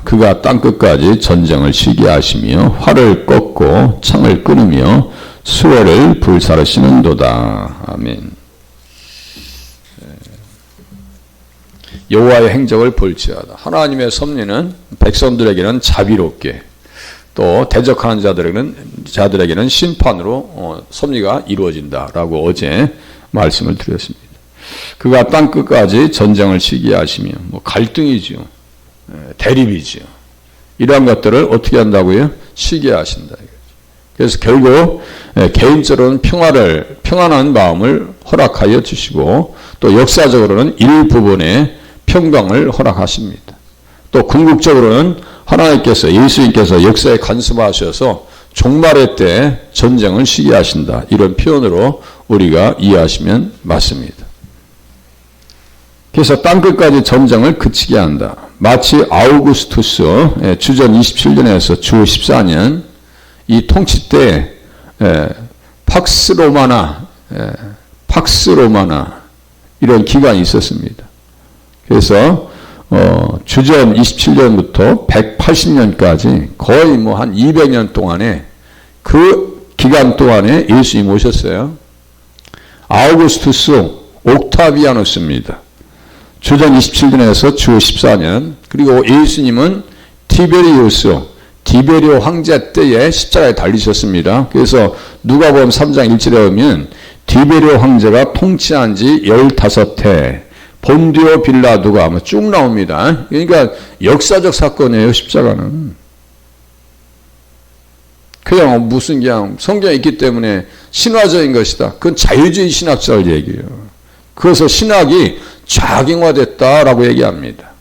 그가 땅끝까지 전쟁을 쉬게 하시며 활을 꺾고 창을 끊으며 수월을 불사르시는도다. 아멘. 여호와의 행적을 볼지어다. 하나님의 섭리는 백성들에게는 자비롭게, 또 대적하는 자들에게는 심판으로 섭리가 이루어진다라고 어제 말씀을 드렸습니다. 그가 땅끝까지 전쟁을 쉬게 하시며, 갈등이지요, 대립이지요, 이러한 것들을 어떻게 한다고요? 쉬게 하신다. 그래서 결국 개인적으로는 평안한 마음을 허락하여 주시고, 또 역사적으로는 일부분의 평강을 허락하십니다. 또 궁극적으로는 하나님께서, 예수님께서 역사에 간섭하셔서 종말의 때 전쟁을 쉬게 하신다. 이런 표현으로 우리가 이해하시면 맞습니다. 그래서 땅끝까지 전쟁을 그치게 한다. 마치 아우구스투스 주전 27년에서 주 14년 이 통치 때 팍스로마나 이런 기간이 있었습니다. 그래서 주전 27년부터 180년까지 거의 한 200년 동안에 그 기간 동안에 예수님이 오셨어요. 아우구스투스 옥타비아누스입니다. 주전 27년에서 주 14년. 그리고 예수님은 디베리오 황제 때에 십자가에 달리셨습니다. 그래서 누가복음 3장 1절에 보면 디베리오 황제가 통치한 지 15해, 본디오 빌라도가 쭉 나옵니다. 그러니까 역사적 사건이에요, 십자가는. 그냥 무슨 성경에 있기 때문에 신화적인 것이다. 그건 자유주의 신학자를 얘기해요. 그래서 신학이 좌경화됐다라고 얘기합니다.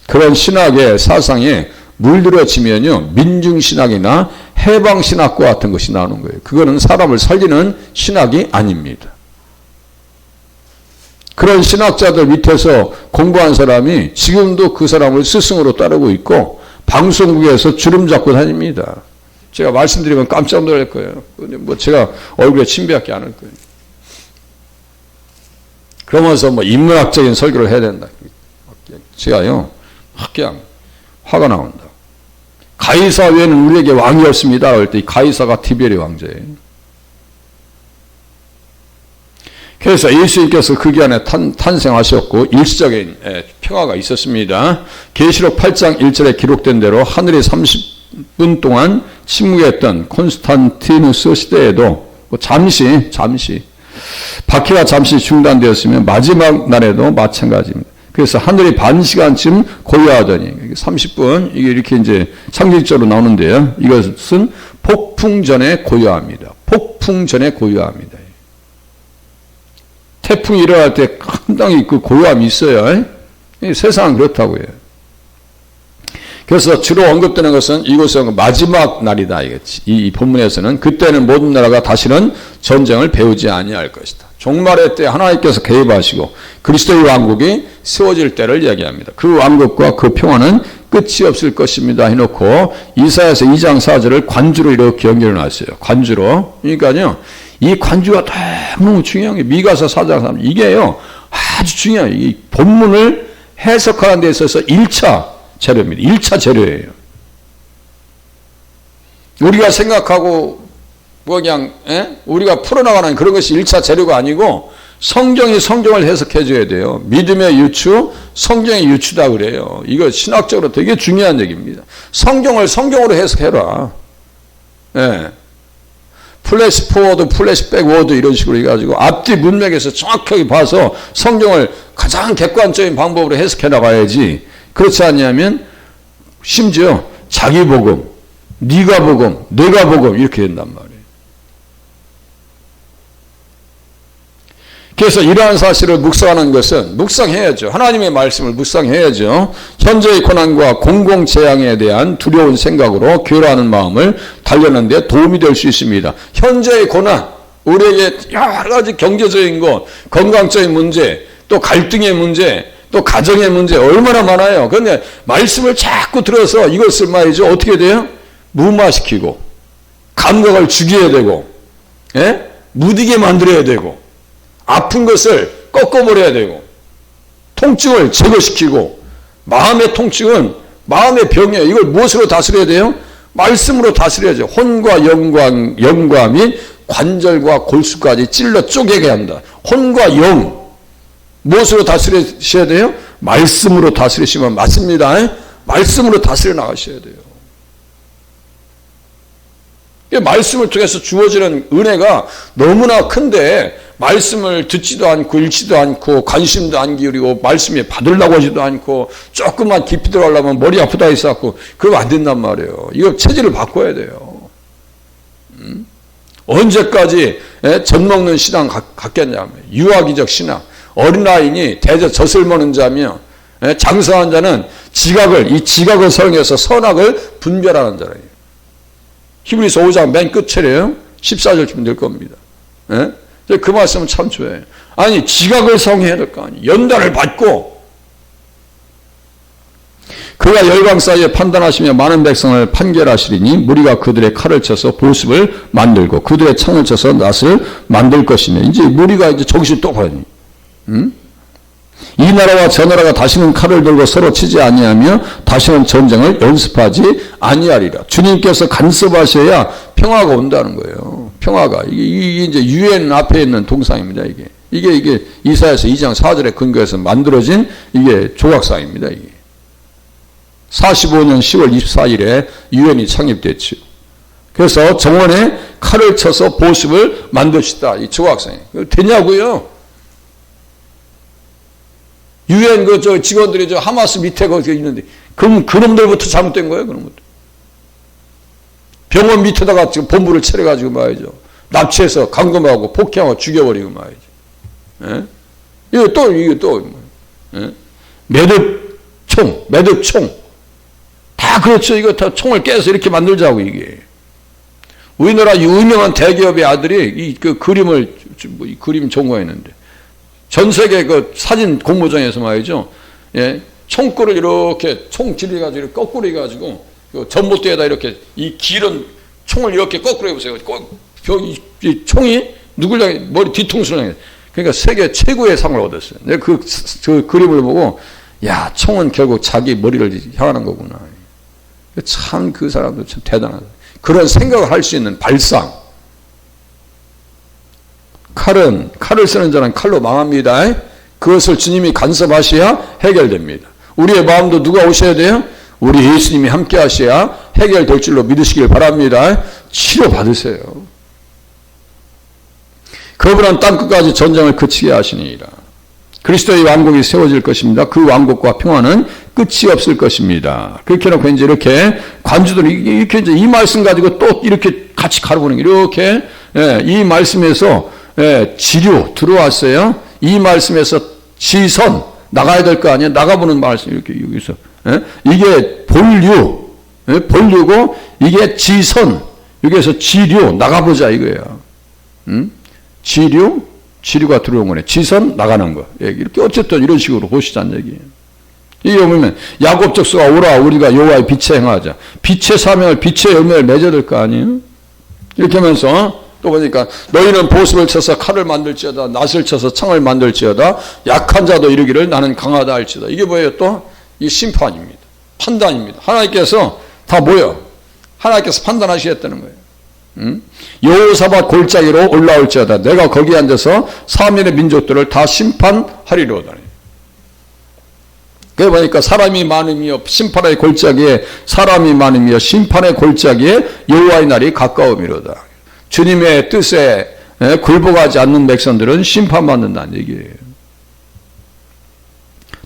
그런 신학의 사상에 물들어지면요, 민중신학이나 해방신학과 같은 것이 나오는 거예요. 그거는 사람을 살리는 신학이 아닙니다. 그런 신학자들 밑에서 공부한 사람이 지금도 그 사람을 스승으로 따르고 있고 방송국에서 주름 잡고 다닙니다. 제가 말씀드리면 깜짝 놀랄 거예요. 근데 제가 얼굴에 침뱉지 않을 거예요. 그러면서 인문학적인 설교를 해야 된다. 제가요, 그냥 화가 나온다. 가이사 외에는 우리에게 왕이 없습니다. 할 때 가이사가 디베리 왕제예요. 그래서 예수님께서 그 기간에 탄생하셨고 일시적인 평화가 있었습니다. 계시록 8장 1절에 기록된 대로 하늘이 30분 동안 침묵했던 콘스탄티누스 시대에도 잠시 바퀴가 잠시 중단되었으면 마지막 날에도 마찬가지입니다. 그래서 하늘이 반 시간쯤 고요하더니 30분 이게 이렇게 이제 상징적으로 나오는데요. 이것은 폭풍 전에 고요합니다. 폭풍 전에 고요합니다. 태풍이 일어날 때 상당히 그 고요함이 있어요. 세상은 그렇다고요. 그래서 주로 언급되는 것은 이곳은 마지막 날이다. 이 본문에서는 그때는 모든 나라가 다시는 전쟁을 배우지 아니할 것이다. 종말의 때 하나님께서 개입하시고 그리스도의 왕국이 세워질 때를 이야기합니다. 그 왕국과 그 평화는 끝이 없을 것입니다 해놓고 이사야서 2장 4절을 관주로 이렇게 연결해 놨어요. 관주로. 그러니까요, 이 관주가 너무 중요한 게 미가서 4장 3절 이게요 아주 중요해요. 이 본문을 해석하는 데 있어서 1차 재료입니다. 1차 재료예요. 우리가 생각하고 그냥 우리가 풀어나가는 그런 것이 1차 재료가 아니고 성경이 성경을 해석해 줘야 돼요. 믿음의 유추, 성경의 유추다 그래요. 이거 신학적으로 되게 중요한 얘기입니다. 성경을 성경으로 해석해라. 플래시 포워드, 플래시 백워드 이런 식으로 해가지고 앞뒤 문맥에서 정확하게 봐서 성경을 가장 객관적인 방법으로 해석해 나가야지. 그렇지 않냐면 심지어 자기 복음, 네가 복음, 내가 복음 이렇게 된단 말이에요. 그래서 이러한 사실을 묵상하는 것은 묵상해야죠. 하나님의 말씀을 묵상해야죠. 현재의 고난과 공공재앙에 대한 두려운 생각으로 교류하는 마음을 달려는 데 도움이 될 수 있습니다. 현재의 고난, 우리에게 여러 가지 경제적인 것, 건강적인 문제, 또 갈등의 문제, 또 가정의 문제 얼마나 많아요. 그런데 말씀을 자꾸 들어서 이것을 말이죠. 어떻게 돼요? 무마시키고 감각을 죽여야 되고 무디게 만들어야 되고 아픈 것을 꺾어버려야 되고 통증을 제거시키고 마음의 통증은 마음의 병이에요. 이걸 무엇으로 다스려야 돼요? 말씀으로 다스려야죠. 혼과 영과 및 관절과 골수까지 찔러 쪼개게 한다. 혼과 영 무엇으로 다스리셔야 돼요? 말씀으로 다스리시면 맞습니다. 말씀으로 다스려 나가셔야 돼요. 말씀을 통해서 주어지는 은혜가 너무나 큰데 말씀을 듣지도 않고 읽지도 않고 관심도 안 기울이고 말씀에 받으려고 하지도 않고 조금만 깊이 들어가려면 머리 아프다 해서갖고 그거 안 된단 말이에요. 이거 체질을 바꿔야 돼요. 언제까지 젖 먹는 신앙 갖겠냐면 유아기적 신앙. 어린아이니 대저 젖을 먹는 자며 장성한 자는 이 지각을 사용해서 선악을 분별하는 자라요. 히브리서 5장 맨 끝이래요. 14절쯤 될 겁니다. 그 말씀은 참 좋아요. 아니 지각을 사용해야 될 거 아니에요. 연단을 받고 그가 열강 사이에 판단하시며 많은 백성을 판결하시리니 무리가 그들의 칼을 쳐서 보습을 만들고 그들의 창을 쳐서 낫을 만들 것이며 이제 무리가 이제 정신 똑바로 이 나라와 저 나라가 다시는 칼을 들고 서로 치지 아니하며 다시는 전쟁을 연습하지 아니하리라. 주님께서 간섭하셔야 평화가 온다는 거예요. 평화가 이게 이제 유엔 앞에 있는 동상입니다. 이게 이사야서 2장 4절에 근거해서 만들어진 이게 조각상입니다. 이게 45년 10월 24일에 유엔이 창립됐죠. 그래서 정원에 칼을 쳐서 보습을 만드시다. 이 조각상이 되냐고요? 유엔 직원들이 하마스 밑에 거기 있는데 그럼 그놈들부터 잘못된 거예요. 그런 것도 병원 밑에다가 지금 본부를 차려가지고 말이죠. 납치해서 감금하고 폭행하고 죽여버리고 말이죠. 이게 또 매듭총 다 그렇죠. 이거 다 총을 깨서 이렇게 만들자고 이게. 우리나라 유명한 대기업의 아들이 그 그림 전공했는데. 전 세계 그 사진 공모전에서 말이죠. 총구를 이렇게 총 질려가지고 거꾸로 해가지고 전봇대에다 이렇게 이 길은 총을 이렇게 거꾸로 해보세요. 이 총이 누굴 향해 머리 뒤통수를 향해. 그러니까 세계 최고의 상을 얻었어요. 내가 그 그림을 보고 야 총은 결국 자기 머리를 향하는 거구나. 참 그 사람도 참 대단하다. 그런 생각을 할 수 있는 발상. 칼을 쓰는 자는 칼로 망합니다. 그것을 주님이 간섭하셔야 해결됩니다. 우리의 마음도 누가 오셔야 돼요? 우리 예수님이 함께 하셔야 해결될 줄로 믿으시길 바랍니다. 치료받으세요. 거부란 땅끝까지 전쟁을 그치게 하시니라. 그리스도의 왕국이 세워질 것입니다. 그 왕국과 평화는 끝이 없을 것입니다. 그렇게 해놓고 이제 이렇게 관주들이 이렇게 이제 이 말씀 가지고 또 이렇게 같이 가르보는 게 이렇게 이 말씀에서 지류 들어왔어요. 이 말씀에서 지선 나가야 될 거 아니에요. 나가보는 말씀 이렇게 여기서 이게 본류고 이게 지선 여기에서 지류 나가보자 이거예요. 지류가 들어온 거네. 지선 나가는 거. 이렇게 어쨌든 이런 식으로 보시자는 얘기예요. 이게 보면 야곱 족속아 오라 우리가 여호와의 빛에 행하자. 빛의 사명을 빛의 열매를 맺어야 될 거 아니에요. 이렇게 하면서 또 보니까 너희는 보습을 쳐서 칼을 만들지어다 낫을 쳐서 창을 만들지어다 약한 자도 이르기를 나는 강하다 할지다. 이게 뭐예요? 또 이 심판입니다. 판단입니다. 하나님께서 다 뭐예요? 하나님께서 판단하시겠다는 거예요. 여호사밧 골짜기로 올라올지어다 내가 거기 앉아서 사면의 민족들을 다 심판하리로다. 그래 보니까 사람이 많으며 심판의 골짜기에 사람이 많으며 심판의 골짜기에 여호와의 날이 가까움이로다. 주님의 뜻에 굴복하지 않는 백성들은 심판받는다는 얘기예요.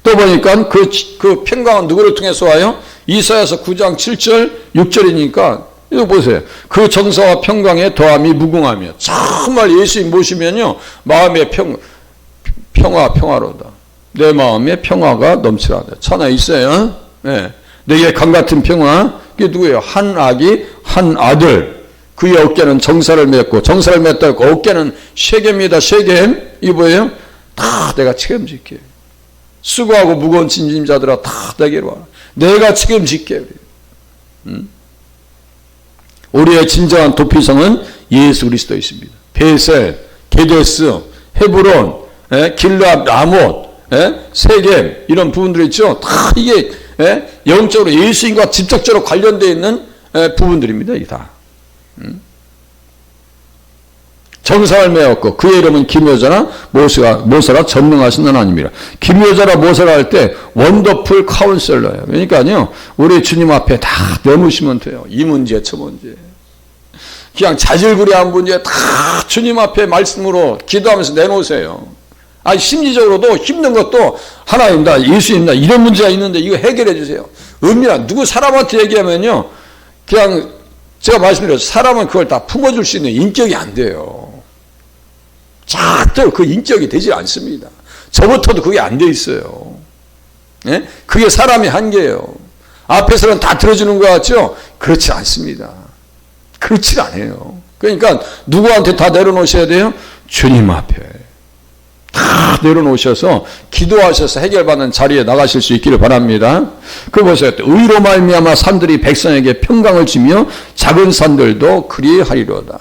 또 보니까 그 평강은 누구를 통해서 와요? 이사야서 9장 7절 6절이니까 이거 보세요. 그 정사와 평강에 더함이 무궁하며 정말 예수님 모시면요 마음의 평화로다. 내 마음에 평화가 넘치라다. 천하 있어요. 내게 강같은 평화. 그게 누구예요? 한 아기 한 아들. 그의 어깨는 정사를 맺고 정사를 맺다고 어깨는 쉐겜이다. 쉐겜. 이게 뭐예요? 다 내가 책임질게. 수고하고 무거운 짐자들아 다 내게로 와. 내가 책임질게. 우리의 진정한 도피성은 예수 그리스도이십니다. 베셀, 게데스, 헤브론, 길르앗, 라못, 세겜 이런 부분들이 있죠. 다 이게 영적으로 예수님과 직접적으로 관련되어 있는 부분들입니다. 이게 다. 정상을 메었고 그의 이름은 기묘자나 모세라 전능하신 하나님이라. 기묘자라 모세라 할 때 원더풀 카운셀러예요. 그러니까요 우리 주님 앞에 다 내놓으시면 돼요. 이 문제 저 문제 그냥 자질구레한 문제 다 주님 앞에 말씀으로 기도하면서 내놓으세요. 아니 심리적으로도 힘든 것도 하나님 나 예수님 나 이런 문제가 있는데 이거 해결해 주세요. 은밀한 누구 사람한테 얘기하면요 그냥 제가 말씀드렸죠. 사람은 그걸 다 품어줄 수 있는 인격이 안 돼요. 절대로 그 인격이 되지 않습니다. 저부터도 그게 안 돼 있어요. 그게 사람의 한계예요. 앞에서는 다 들어주는 것 같죠? 그렇지 않습니다. 그렇지 않아요. 그러니까 누구한테 다 내려놓으셔야 돼요? 주님 앞에 다 내려놓으셔서 기도하셔서 해결받는 자리에 나가실 수 있기를 바랍니다. 그 보세요. 의로 말미암아 산들이 백성에게 평강을 주며 작은 산들도 그리하리로다.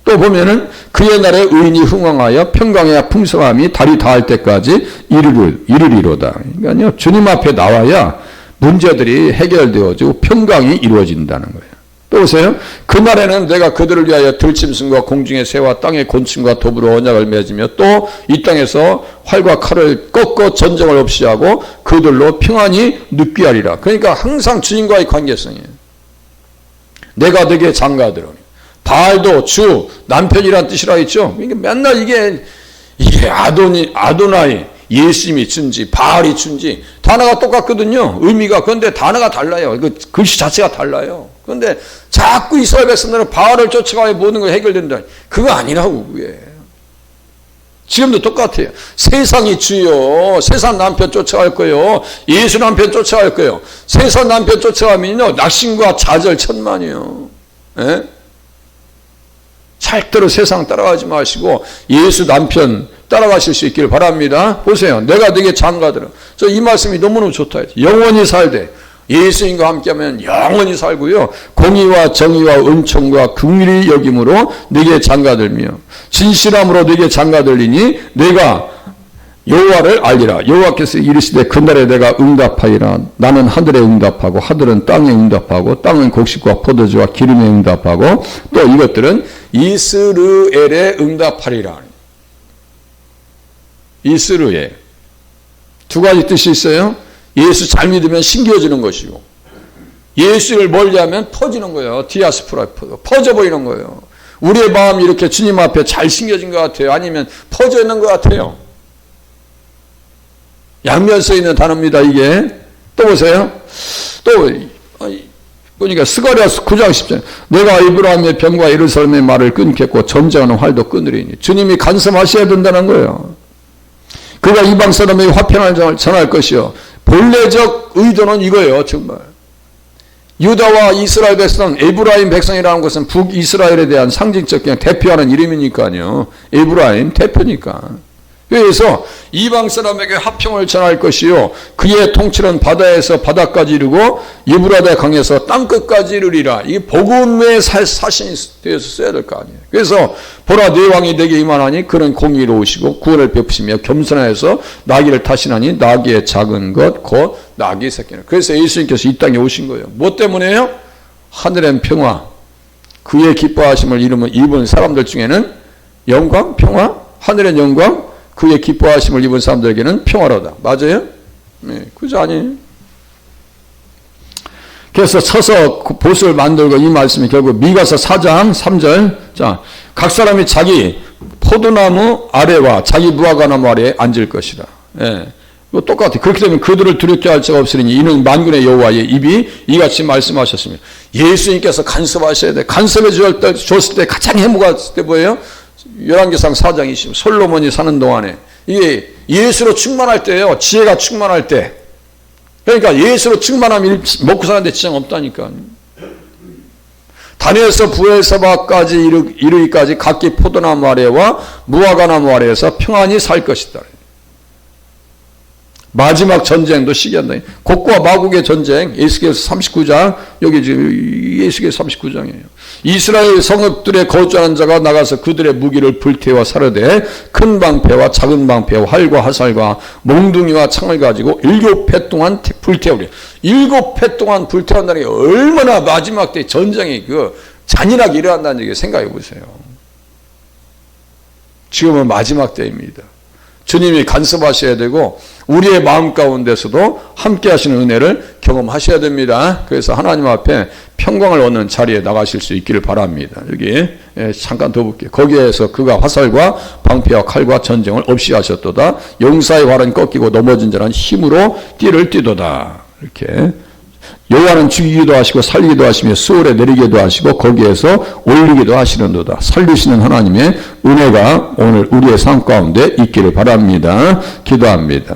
또 보면은 그의 날에 의인이 흥왕하여 평강의 풍성함이 달이 닿을 때까지 이르리로다. 그러니까요 주님 앞에 나와야 문제들이 해결되어지고 평강이 이루어진다는 거예요. 또 보세요. 그날에는 내가 그들을 위하여 들짐승과 공중의 새와 땅의 곤충과 더불어 언약을 맺으며 또 이 땅에서 활과 칼을 꺾어 전쟁을 없이 하고 그들로 평안히 눕게 하리라. 그러니까 항상 주님과의 관계성이에요. 내가 너에게 장가들으니 바알도 주 남편이란 뜻이라 했죠. 그러니까 맨날 이게 아도나이 예수님이 준지 바알이 준지 단어가 똑같거든요. 의미가. 그런데 단어가 달라요. 그 글씨 자체가 달라요. 그런데 자꾸 이스라엘 백성들은 바알을 쫓아가야 모든 걸 해결된다. 그거 아니라고 그게. 지금도 똑같아요. 세상이 주요. 세상 남편 쫓아갈 거예요. 예수 남편 쫓아갈 거예요. 세상 남편 쫓아가면요 낙심과 좌절 천만이요. 절대로 세상 따라가지 마시고 예수 남편 따라가실 수 있기를 바랍니다. 보세요. 내가 너에게 장가들어. 저 이 말씀이 너무너무 좋다. 영원히 살되 예수님과 함께하면 영원히 살고요. 공의와 정의와 은총과 긍휼히 여김으로 네게 장가들며 진실함으로 네게 장가들리니 내가 여호와를 알리라. 여호와께서 이르시되 그날에 내가 응답하리라. 나는 하늘에 응답하고 하늘은 땅에 응답하고 땅은 곡식과 포도주와 기름에 응답하고 또 이것들은 이스르엘에 응답하리라. 이스르엘 두 가지 뜻이 있어요. 예수 잘 믿으면 신기해지는 것이고 예수를 멀리하면 퍼지는 거예요. 디아스포라 퍼져 보이는 거예요. 우리의 마음이 이렇게 주님 앞에 잘 심겨진 것 같아요. 아니면 퍼져 있는 것 같아요. 양면 써 있는 단어입니다. 이게 또 보세요. 또 보니까 스가랴서 9장 10절 내가 이브라임의 병과 예루살렘의 말을 끊겠고 전쟁하는 활도 끊으리니 주님이 간섭하셔야 된다는 거예요. 그가 이방 사람에게 화평을 전할 것이요. 본래적 의도는 이거예요. 정말 유다와 이스라엘 백성, 에브라임 백성이라는 것은 북이스라엘에 대한 상징적 그냥 대표하는 이름이니까요. 에브라임 대표니까. 그래서 이방 사람에게 화평을 전할 것이요. 그의 통치는 바다에서 바다까지 이르고 유브라데 강에서 땅끝까지 이르리라. 이게 복음의 사신이 되어서 써야 될 거 아니에요. 그래서 보라 네 왕이 내게 임하나니 그는 공의로우시고 구원을 베푸시며 겸손하여서 나귀를 타시나니 나귀의 작은 것 곧 나귀 새끼는. 그래서 예수님께서 이 땅에 오신 거예요. 뭐 때문에요? 하늘엔 평화, 그의 기뻐하심을 입은 사람들 중에는 영광, 평화, 하늘엔 영광, 그의 기뻐하심을 입은 사람들에게는 평화로다. 맞아요? 네, 그죠 아니에요? 그래서 서서 보수를 만들고 이 말씀이 결국 미가서 4장 3절 자, 각 사람이 자기 포도나무 아래와 자기 무화과나무 아래에 앉을 것이다. 예. 이거 똑같아요. 그렇게 되면 그들을 두렵게 할 자가 없으리니 이는 만군의 여호와의 입이 이같이 말씀하셨으며 예수님께서 간섭하셔야 돼. 간섭해 줬을 때 가장 해묵었을 때 뭐예요? 열왕기상 4장 20 솔로몬이 사는 동안에 이게 예수로 충만할 때예요. 지혜가 충만할 때. 그러니까 예수로 충만하면 먹고 사는데 지장 없다니까. 단에서 부엘세바까지 이르기까지 각기 포도나무 아래와 무화과나무 아래에서 평안히 살 것이다. 마지막 전쟁도 시기한다. 곡과 마곡의 전쟁, 에스겔서 39장, 여기 지금 에스겔 39장이에요. 이스라엘 성읍들에 거주하는 자가 나가서 그들의 무기를 불태워 사르되 큰 방패와 작은 방패와 활과 화살과 몽둥이와 창을 가지고 7해 동안 불태우리. 7해 동안 불태운다는 게 얼마나 마지막 때 전쟁이 잔인하게 일어난다는 얘기 생각해 보세요. 지금은 마지막 때입니다. 주님이 간섭하셔야 되고 우리의 마음 가운데서도 함께 하시는 은혜를 경험하셔야 됩니다. 그래서 하나님 앞에 평강을 얻는 자리에 나가실 수 있기를 바랍니다. 여기 잠깐 더 볼게요. 거기에서 그가 화살과 방패와 칼과 전쟁을 없이 하셨도다. 용사의 활은 꺾이고 넘어진 자는 힘으로 띠를 띠도다. 이렇게 여호와는 죽이기도 하시고 살리기도 하시며 수월에 내리기도 하시고 거기에서 올리기도 하시는도다. 살리시는 하나님의 은혜가 오늘 우리의 삶 가운데 있기를 바랍니다. 기도합니다.